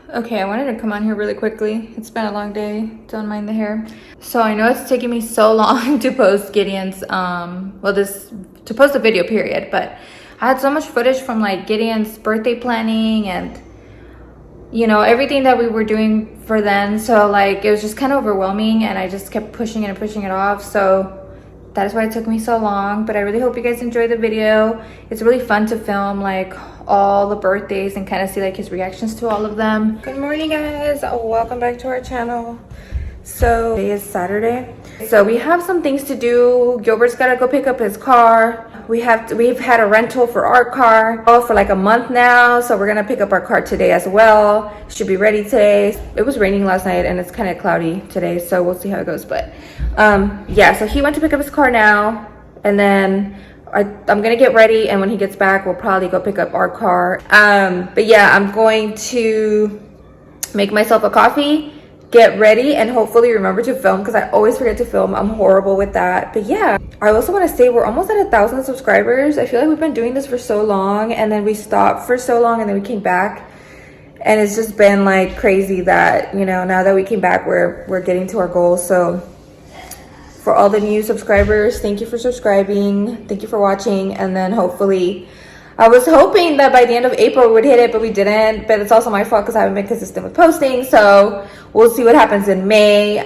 Okay, I wanted to come on here really quickly. It's been a long day. Don't mind the hair. So I know it's taking me so long to post Gideon's, to post a video period, but I had so much footage from like Gideon's birthday planning and, you know, everything that we were doing for then. So like, it was just kind of overwhelming and I just kept pushing it and pushing it off. So that is why it took me so long, but I really hope you guys enjoy the video. It's really fun to film like all the birthdays and kind of see like his reactions to all of them. Good morning, guys. Welcome back to our channel. So today is Saturday. So we have some things to do. Gilbert's gotta go pick up his car. We've had a rental for our car for like a month now. So we're gonna pick up our car today as well. Should be ready today. It was raining last night and it's kind of cloudy today. So we'll see how it goes. But yeah, so he went to pick up his car now. And then I'm gonna get ready. And when he gets back, we'll probably go pick up our car. But yeah, I'm going to make myself a coffee, get ready, and hopefully remember to film because I always forget to film. I'm horrible with that. But yeah, I also want to say we're almost at 1,000 subscribers. I feel like we've been doing this for so long and then we stopped for so long and then we came back, and it's just been like crazy that, you know, now that we came back, we're getting to our goal. So for all the new subscribers, thank you for subscribing, thank you for watching. And then hopefully, I was hoping that by the end of April we would hit it, but we didn't. But it's also my fault because I haven't been consistent with posting. So we'll see what happens in May.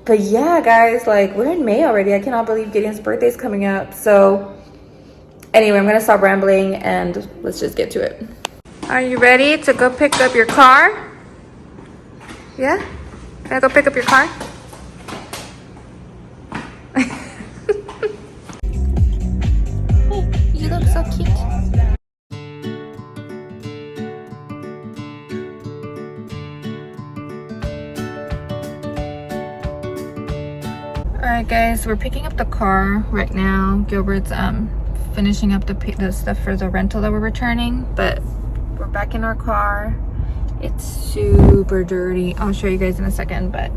But yeah, guys, like we're in May already. I cannot believe Gideon's birthday is coming up. So anyway, I'm gonna stop rambling and let's just get to it. Are you ready to go pick up your car? Yeah? Can I go pick up your car? You look so cute. Alright guys, we're picking up the car right now. Gilbert's finishing up the stuff for the rental that we're returning, but we're back in our car. It's super dirty. I'll show you guys in a second, but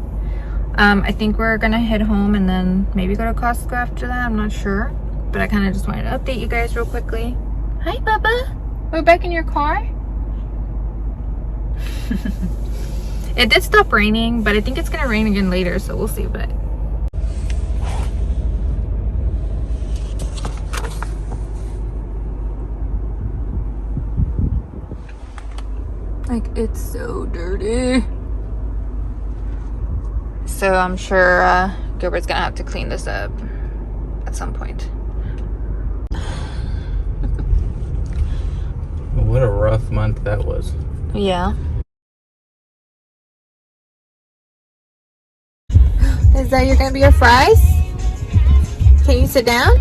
I think we're gonna head home and then maybe go to Costco after that. I'm not sure, but I kind of just wanted to update you guys real quickly. Hi, Bubba. We're back in your car. It did stop raining, but I think it's gonna rain again later, so we'll see. But like, it's so dirty. So I'm sure Gilbert's gonna have to clean this up at some point. What a rough month that was. Yeah. Is that gonna be your fries? Can you sit down?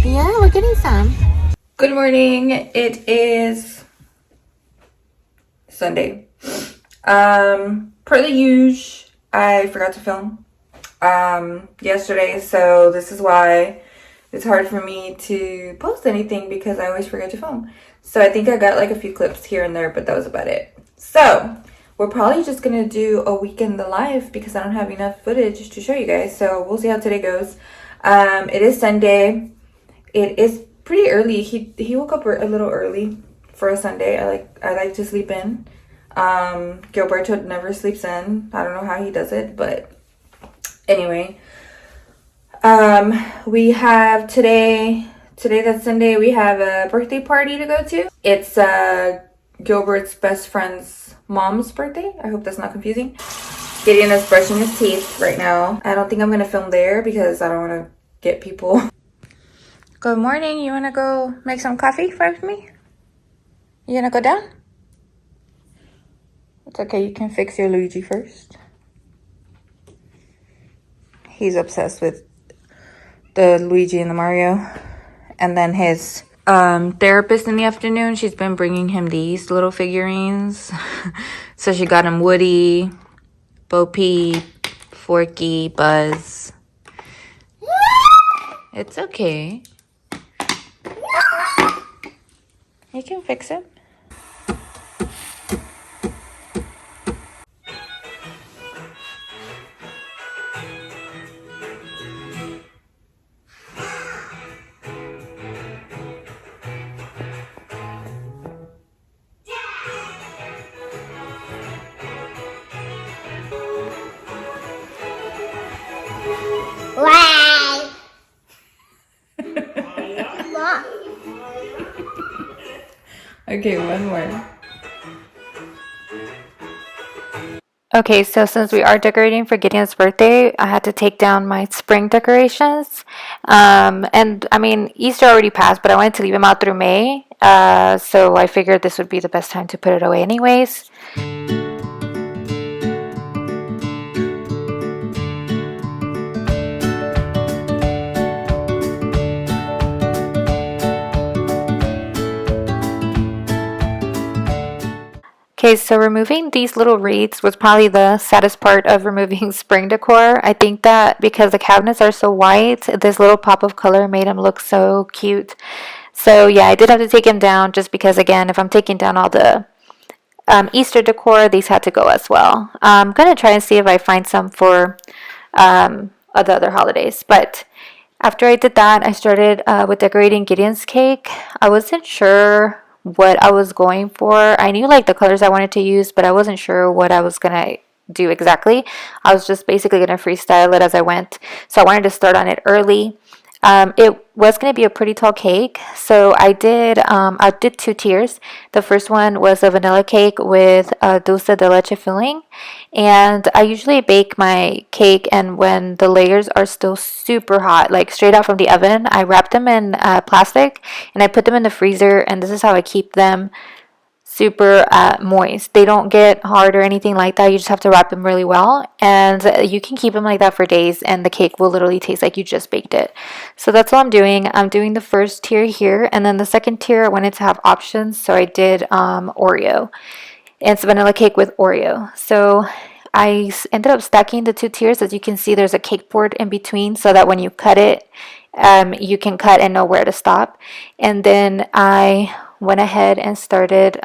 Yeah, we're getting some. Good morning. It is Sunday. Per the usual, I forgot to film yesterday, so this is why it's hard for me to post anything because I always forget to film. So I think I got like a few clips here and there, but that was about it. So we're probably just gonna do a week in the life because I don't have enough footage to show you guys. So we'll see how today goes. It is Sunday. It is pretty early. He woke up a little early for a Sunday. I like to sleep in. Gilberto never sleeps in. I don't know how he does it, but anyway. We have today that's Sunday, we have a birthday party to go to. It's Gilbert's best friend's mom's birthday. I hope that's not confusing. Gideon is brushing his teeth right now. I don't think I'm gonna film there because I don't want to get people. Good morning. You want to go make some coffee for me? You gonna go down? It's okay. You can fix your Luigi first. He's obsessed with the Luigi and the Mario. And then his therapist in the afternoon, she's been bringing him these little figurines. So she got him Woody, Bo Peep, Forky, Buzz. It's okay. You can fix it. Okay, one more. Okay, so since we are decorating for Gideon's birthday, I had to take down my spring decorations. And I mean, Easter already passed, but I wanted to leave them out through May. So I figured this would be the best time to put it away anyways. Okay, so removing these little wreaths was probably the saddest part of removing spring decor. I think that because the cabinets are so white, this little pop of color made them look so cute. So yeah, I did have to take them down just because, again, if I'm taking down all the Easter decor, these had to go as well. I'm going to try and see if I find some for the other holidays. But after I did that, I started with decorating Gideon's cake. I wasn't sure what I was going for. I knew like the colors I wanted to use, but I wasn't sure what I was going to do exactly. I was just basically going to freestyle it as I went. So I wanted to start on it early. It was going to be a pretty tall cake, so I did 2 tiers. The first one was a vanilla cake with a dulce de leche filling, and I usually bake my cake, and when the layers are still super hot, like straight out from the oven, I wrap them in plastic and I put them in the freezer, and this is how I keep them super moist. They don't get hard or anything like that. You just have to wrap them really well, and you can keep them like that for days, and the cake will literally taste like you just baked it. So that's what I'm doing. I'm doing the first tier here, and then the second tier I wanted to have options, so I did Oreo. And it's vanilla cake with Oreo. So I ended up stacking the 2 tiers. As you can see, there's a cake board in between so that when you cut it, you can cut and know where to stop. And then I went ahead and started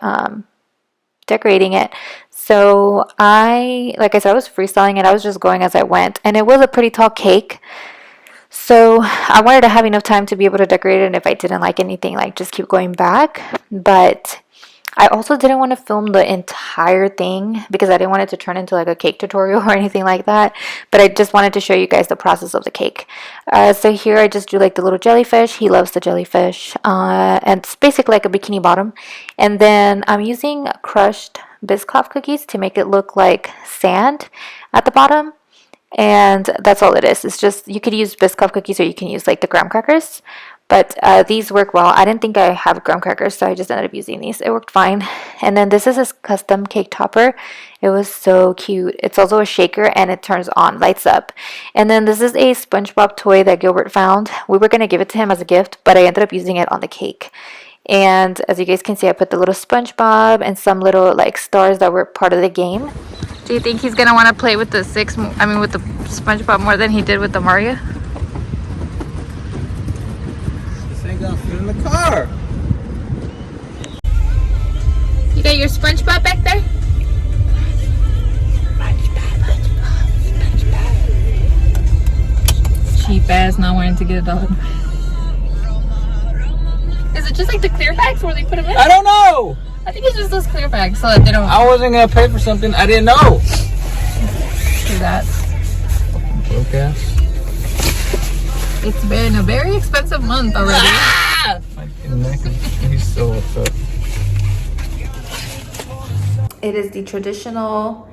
decorating it. So like I said, I was freestyling it. I was just going as I went, and it was a pretty tall cake. So I wanted to have enough time to be able to decorate it, and if I didn't like anything, like just keep going back. But I also didn't want to film the entire thing because I didn't want it to turn into like a cake tutorial or anything like that. But I just wanted to show you guys the process of the cake. So here I just do like the little jellyfish. He loves the jellyfish. And it's basically like a bikini bottom. And then I'm using crushed Biscoff cookies to make it look like sand at the bottom. And that's all it is. It's just, you could use Biscoff cookies or you can use like the graham crackers. But these work well. I didn't think I have graham crackers, so I just ended up using these. It worked fine. And then this is a custom cake topper. It was so cute. It's also a shaker, and it turns on, lights up. And then this is a SpongeBob toy that Gilbert found. We were going to give it to him as a gift, but I ended up using it on the cake. And as you guys can see, I put the little SpongeBob and some little like stars that were part of the game. Do you think he's going to want to play with the with the SpongeBob more than he did with the Mario? Gonna fit in the car. You got your SpongeBob back there? Cheap ass not wanting to get a dog. Is it just like the clear bags where they put them in? I don't know. I think it's just those clear bags so that they don't. I wasn't gonna pay for something I didn't know. Do that. Okay. It's been a very expensive month already. Ah! He's so upset. It is the traditional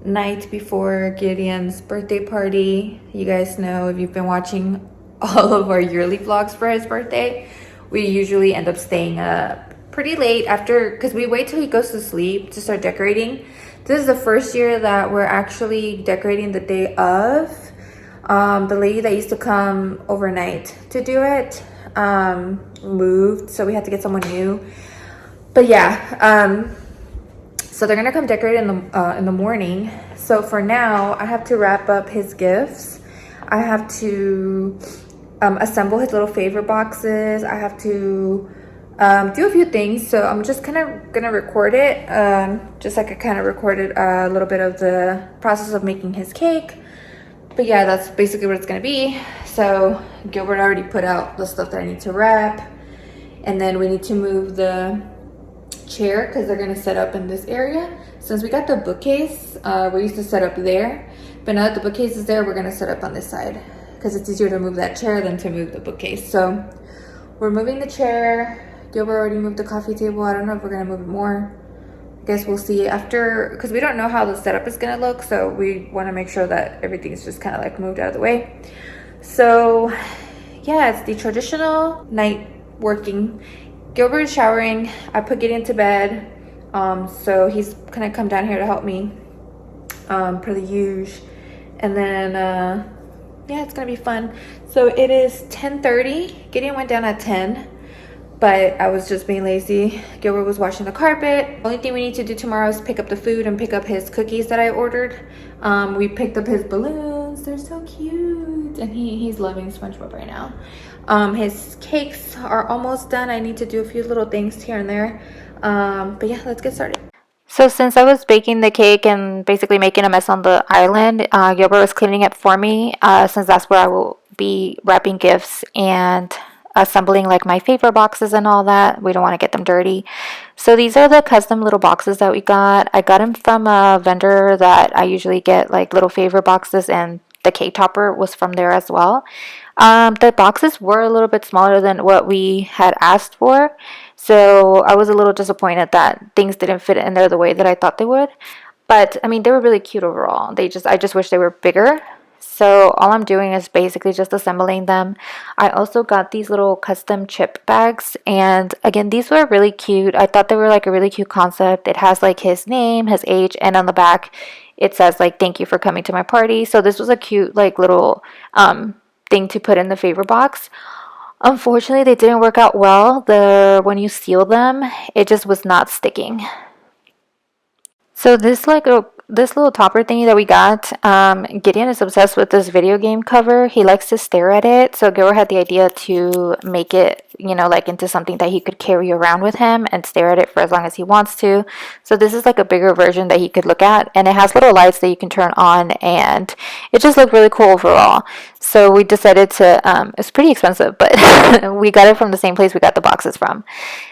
night before Gideon's birthday party. You guys know, if you've been watching all of our yearly vlogs for his birthday, we usually end up staying up pretty late after, because we wait till he goes to sleep to start decorating. This is the first year that we're actually decorating the day of. The lady that used to come overnight to do it moved, so we had to get someone new. But yeah, so they're gonna come decorate in the morning. So for now, I have to wrap up his gifts. I have to assemble his little favor boxes. I have to do a few things. So I'm just kind of gonna record it, just like I kind of recorded a little bit of the process of making his cake. But yeah, that's basically what it's gonna be. So Gilbert already put out the stuff that I need to wrap, and then we need to move the chair because they're gonna set up in this area. Since we got the bookcase, we used to set up there, but now that the bookcase is there, we're gonna set up on this side because it's easier to move that chair than to move the bookcase. So we're moving the chair. Gilbert already moved the coffee table. I don't know if we're gonna move it more. I guess we'll see after, because we don't know how the setup is gonna look, so we want to make sure that everything's just kind of like moved out of the way. So yeah, it's the traditional night working. Gilbert is showering. I put Gideon to bed, so he's gonna come down here to help me per the usual. And then yeah, it's gonna be fun. So it is 10:30. Gideon went down at 10, but I was just being lazy. Gilbert was washing the carpet. The only thing we need to do tomorrow is pick up the food and pick up his cookies that I ordered. We picked up his balloons. They're so cute, and he's loving SpongeBob right now. His cakes are almost done. I need to do a few little things here and there, but yeah, let's get started. So since I was baking the cake and basically making a mess on the island, Gilbert was cleaning it for me, since that's where I will be wrapping gifts and assembling like my favorite boxes and all that. We don't want to get them dirty. So these are the custom little boxes that we got. I got them from a vendor that I usually get like little favorite boxes, and the cake topper was from there as well. The boxes were a little bit smaller than what we had asked for, so I was a little disappointed that things didn't fit in there the way that I thought they would. But I mean, they were really cute overall. I just wish they were bigger. So all I'm doing is basically just assembling them. I also got these little custom chip bags, and again, these were really cute. I thought they were like a really cute concept. It has like his name, his age, and on the back it says like thank you for coming to my party. So this was a cute like little thing to put in the favor box. Unfortunately, they didn't work out well. When you seal them, it just was not sticking. So this little topper thingy that we got, Gideon is obsessed with this video game cover. He likes to stare at it. So Gilbert had the idea to make it, like into something that he could carry around with him and stare at it for as long as he wants to. So this is like a bigger version that he could look at, and it has little lights that you can turn on, and it just looked really cool overall. So we decided to, it's pretty expensive, but we got it from the same place we got the boxes from.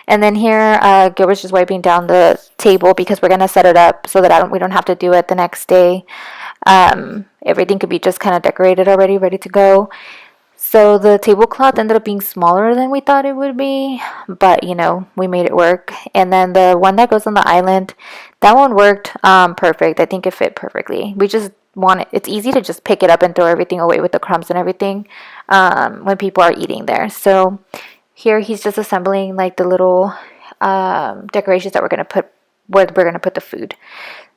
And then here, Gilbert's just wiping down the table because we're going to set it up so that we don't have to do it the next day. Everything could be just kind of decorated already, ready to go. So the tablecloth ended up being smaller than we thought it would be, but we made it work. And then the one that goes on the island, that one worked perfect. I think it fit perfectly. We just it's easy to just pick it up and throw everything away with the crumbs and everything when people are eating there. So here he's just assembling like the little decorations that we're going to put where we're going to put the food.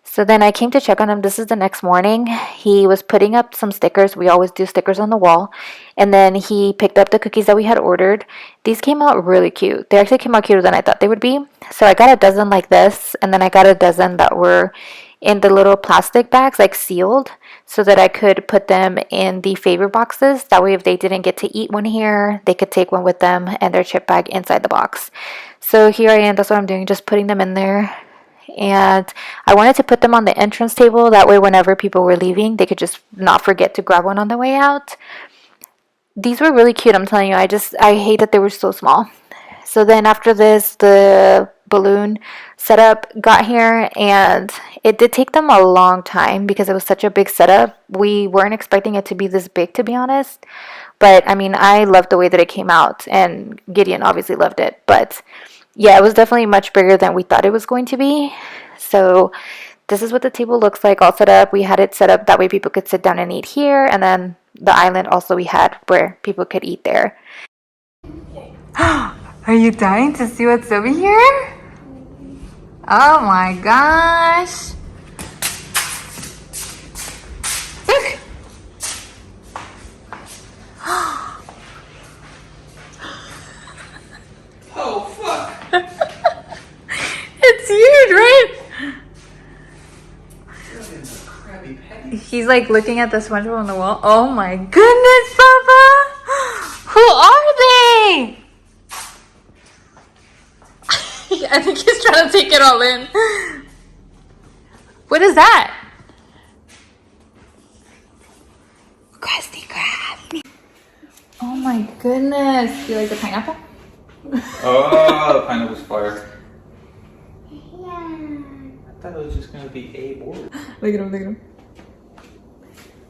So then I came to check on him. This is the next morning. He was putting up some stickers. We always do stickers on the wall. And then he picked up the cookies that we had ordered. These came out really cute. They actually came out cuter than I thought they would be. So I got a dozen like this, and then I got a dozen that were in the little plastic bags, like sealed, so that I could put them in the favor boxes. That way if they didn't get to eat one here, they could take one with them and their chip bag inside the box. So here I am. That's what I'm doing, just putting them in there. And I wanted to put them on the entrance table. That way whenever people were leaving, they could just not forget to grab one on the way out. These were really cute, I'm telling you. I hate that they were so small. So then after this, the balloon setup got here, and it did take them a long time because it was such a big setup. We weren't expecting it to be this big, to be honest. But I mean, I loved the way that it came out, and Gideon obviously loved it. But yeah, it was definitely much bigger than we thought it was going to be. So this is what the table looks like all set up. We had it set up that way people could sit down and eat here, and then the island also we had where people could eat there. Are you dying to see what's over here? Oh my gosh. Look. Oh, fuck. It's huge, right? He's like looking at the SpongeBob on the wall. Oh my goodness, Papa! Who are they? I think he's trying to take it all in. What is that? Krusty Krab. Oh my goodness. Do you like the pineapple? Oh, the pineapple's fire. Yeah. I thought it was just going to be a board. Look at him, look at him.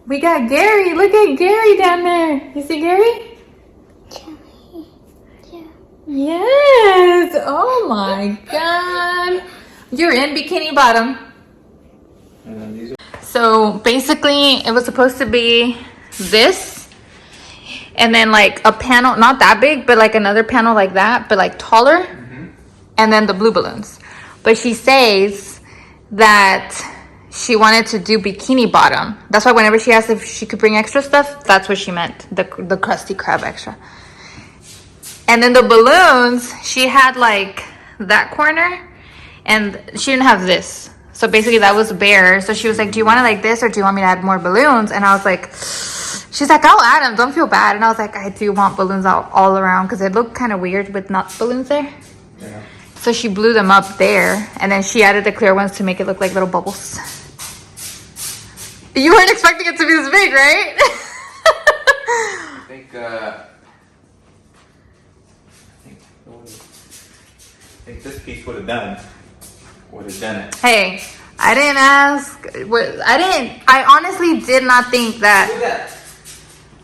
We got Gary. Look at Gary down there. You see Gary? Yeah. Yes. Oh my god. You're in Bikini Bottom. And then these are So basically, it was supposed to be this, and then like a panel, not that big, but like another panel like that, but like taller, and then the blue balloons. But she says that she wanted to do Bikini Bottom. That's why whenever she asked if she could bring extra stuff, that's what she meant, the Krusty Krab extra. And then the balloons, she had like that corner, and she didn't have this. So basically that was bare. So she was like, do you want it like this, or do you want me to add more balloons? And I was like, she's like, I'll add them, don't feel bad. And I was like, I do want balloons all around, because it looked kind of weird with not balloons there. yeah. So she blew them up there, and then she added the clear ones to make it look like little bubbles. You weren't expecting it to be this big, right? I think this piece would have done it. Hey, I didn't ask. I honestly did not think that. Look at that.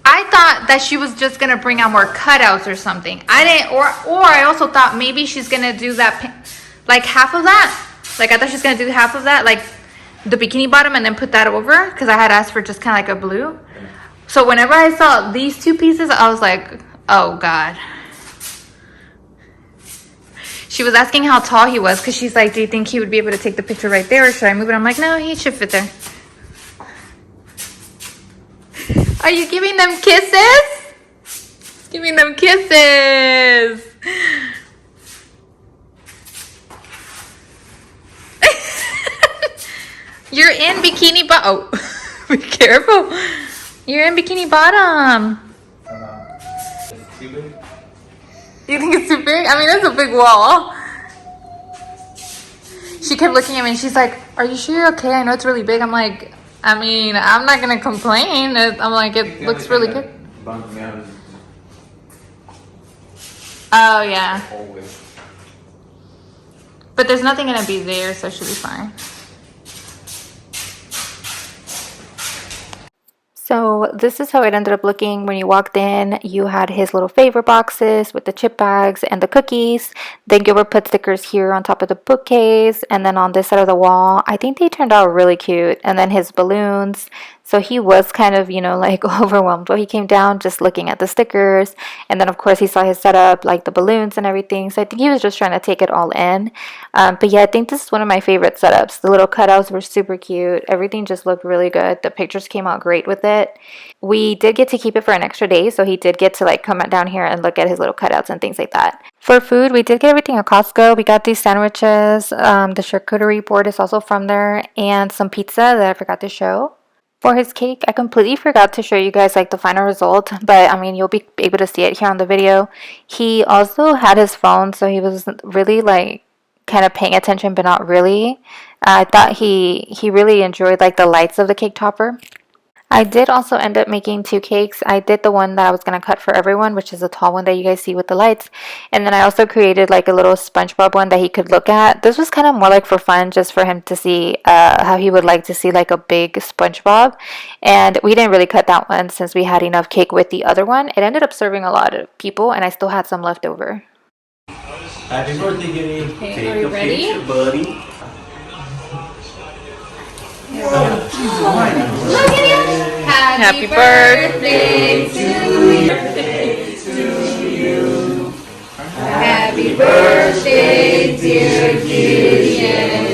I thought that she was just gonna bring out more cutouts or something. I didn't, or I also thought maybe she's gonna do that, like half of that. Like I thought she's gonna do half of that, like the Bikini Bottom, and then put that over, because I had asked for just kind of like a blue. So whenever I saw these two pieces, I was like, oh god. She was asking how tall he was, because she's like, do you think he would be able to take the picture right there, or should I move it? I'm like, no, he should fit there. Are you giving them kisses? Giving them kisses. You're in Bikini Bottom. Oh, be careful. You're in Bikini Bottom. It's too big. You think it's too big? I mean, that's a big wall. She kept looking at me and she's like, are you sure you're okay? I know it's really big. I'm like, I mean, I'm not going to complain. I'm like, it looks really good. Bummed me out. Oh, yeah. Always. But there's nothing going to be there, so it should be fine. So this is how it ended up looking when you walked in. You had his little favorite boxes with the chip bags and the cookies. Then Gilbert put stickers here on top of the bookcase, and then on this side of the wall. I think they turned out really cute. And then his balloons. So he was kind of, you know, like overwhelmed. But he came down just looking at the stickers. And then, of course, he saw his setup, like the balloons and everything. So I think he was just trying to take it all in. But yeah, I think this is one of my favorite setups. The little cutouts were super cute. Everything just looked really good. The pictures came out great with it. We did get to keep it for an extra day. So he did get to like come down here and look at his little cutouts and things like that. For food, we did get everything at Costco. We got these sandwiches. The charcuterie board is also from there. And some pizza that I forgot to show. For his cake, I completely forgot to show you guys like the final result, but I mean, you'll be able to see it here on the video. He also had his phone, so he was really like kind of paying attention, but not really. I thought he really enjoyed like the lights of the cake topper. I did also end up making 2 cakes. I did the one that I was going to cut for everyone, which is the tall one that you guys see with the lights. And then I also created like a little SpongeBob one that he could look at. This was kind of more like for fun, just for him to see how he would like to see like a big SpongeBob. And we didn't really cut that one since we had enough cake with the other one. It ended up serving a lot of people, and I still had some left over. Happy birthday, Gideon. Okay, are you ready? Picture, buddy. Look at him! Happy birthday to you. Happy birthday, dear Gideon.